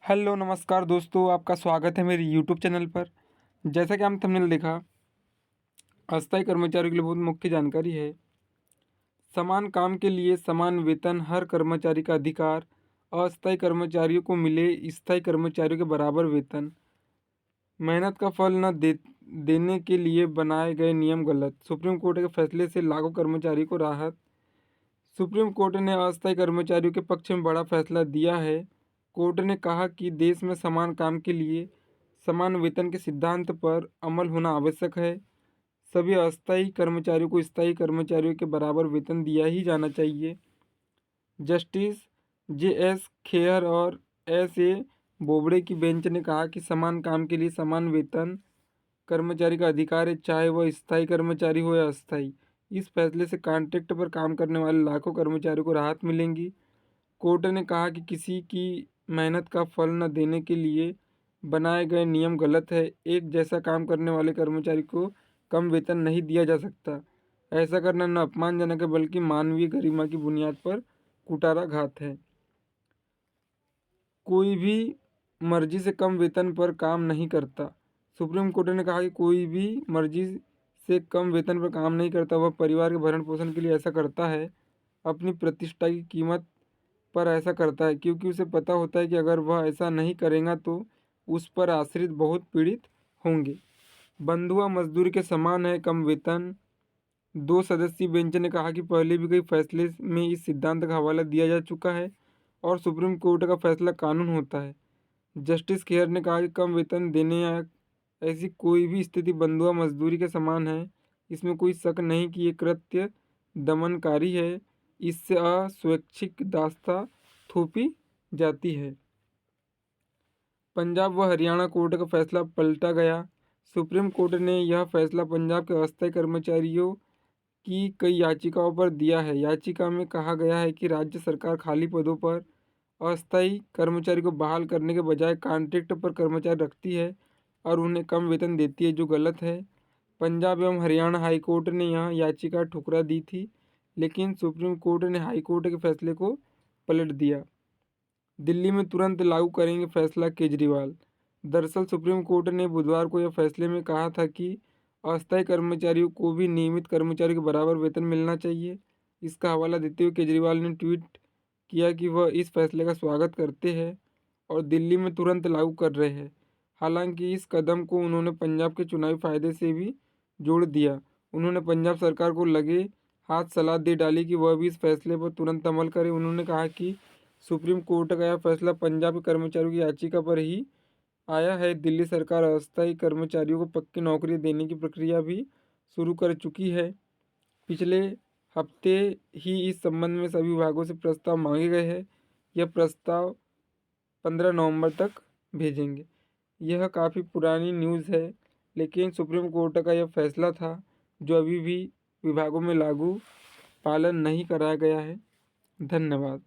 Hello नमस्कार दोस्तों, आपका स्वागत है मेरे यूट्यूब चैनल पर। जैसा कि हम थंबनेल देखा, अस्थायी कर्मचारियों के लिए बहुत मुख्य जानकारी है। समान काम के लिए समान वेतन हर कर्मचारी का अधिकार। अस्थायी कर्मचारियों को मिले स्थायी कर्मचारियों के बराबर वेतन। मेहनत का फल देने के लिए बनाए गए नियम गलत। सुप्रीम कोर्ट के फैसले से लाखों कर्मचारी को राहत। सुप्रीम कोर्ट ने अस्थायी कर्मचारियों के पक्ष में बड़ा फैसला दिया है। कोर्ट ने कहा कि देश में समान काम के लिए समान वेतन के सिद्धांत पर अमल होना आवश्यक है। सभी अस्थायी कर्मचारियों को स्थायी कर्मचारियों के बराबर वेतन दिया ही जाना चाहिए। Justice JS. खेयर और एस.ए. बोबड़े की बेंच ने कहा कि समान काम के लिए समान वेतन कर्मचारी का अधिकार है, चाहे वह स्थायी कर्मचारी हो या अस्थायी। इस फैसले से कॉन्ट्रैक्ट पर काम करने वाले लाखों कर्मचारियों को राहत मिलेगी। कोर्ट ने कहा कि किसी की मेहनत का फल न देने के लिए बनाए गए नियम गलत है। एक जैसा काम करने वाले कर्मचारी को कम वेतन नहीं दिया जा सकता। ऐसा करना न अपमानजनक है बल्कि मानवीय गरिमा की बुनियाद पर कुठाराघात है। कोई भी मर्जी से कम वेतन पर काम नहीं करता। सुप्रीम कोर्ट ने कहा कि कोई भी मर्जी से कम वेतन पर काम नहीं करता। वह परिवार के भरण पोषण के लिए ऐसा करता है, अपनी प्रतिष्ठा की कीमत पर ऐसा करता है, क्योंकि उसे पता होता है कि अगर वह ऐसा नहीं करेगा तो उस पर आश्रित बहुत पीड़ित होंगे। बंधुआ मजदूरी के समान है कम वेतन। दो सदस्यीय बेंच ने कहा कि पहले भी कई फैसले में इस सिद्धांत का हवाला दिया जा चुका है और सुप्रीम कोर्ट का फैसला कानून होता है। जस्टिस खेयर ने कहा कि कम वेतन देने या ऐसी कोई भी स्थिति बंधुआ मजदूरी के समान है। इसमें कोई शक नहीं कि ये कृत्य दमनकारी है। इससे अस्वैच्छिक दास्ता थोपी जाती है। पंजाब व हरियाणा कोर्ट का फैसला पलटा गया। सुप्रीम कोर्ट ने यह फैसला पंजाब के अस्थायी कर्मचारियों की कई याचिकाओं पर दिया है। याचिका में कहा गया है कि राज्य सरकार खाली पदों पर अस्थायी कर्मचारी को बहाल करने के बजाय कॉन्ट्रैक्ट पर कर्मचारी रखती है और उन्हें कम वेतन देती है, जो गलत है। पंजाब एवं हरियाणा हाई कोर्ट ने यह याचिका ठुकरा दी थी, लेकिन सुप्रीम कोर्ट ने हाई कोर्ट के फैसले को पलट दिया। दिल्ली में तुरंत लागू करेंगे फैसला केजरीवाल। दरअसल सुप्रीम कोर्ट ने बुधवार को यह फैसले में कहा था कि अस्थायी कर्मचारियों को भी नियमित कर्मचारियों के बराबर वेतन मिलना चाहिए। इसका हवाला देते हुए केजरीवाल ने ट्वीट किया कि वह इस फैसले का स्वागत करते हैं और दिल्ली में तुरंत लागू कर रहे हैं। हालांकि इस कदम को उन्होंने पंजाब के चुनावी फायदे से भी जोड़ दिया। उन्होंने पंजाब सरकार को लगे हाथ सलाह दे डाली कि वह भी इस फैसले पर तुरंत अमल करे। उन्होंने कहा कि सुप्रीम कोर्ट का यह फैसला पंजाब के कर्मचारियों की याचिका पर ही आया है। दिल्ली सरकार अस्थायी कर्मचारियों को पक्की नौकरी देने की प्रक्रिया भी शुरू कर चुकी है। पिछले हफ्ते ही इस संबंध में सभी विभागों से प्रस्ताव मांगे गए हैं। यह प्रस्ताव 15 नवंबर तक भेजेंगे। यह काफ़ी पुरानी न्यूज़ है, लेकिन सुप्रीम कोर्ट का यह फैसला था जो अभी भी विभागों में लागू पालन नहीं कराया गया है। धन्यवाद।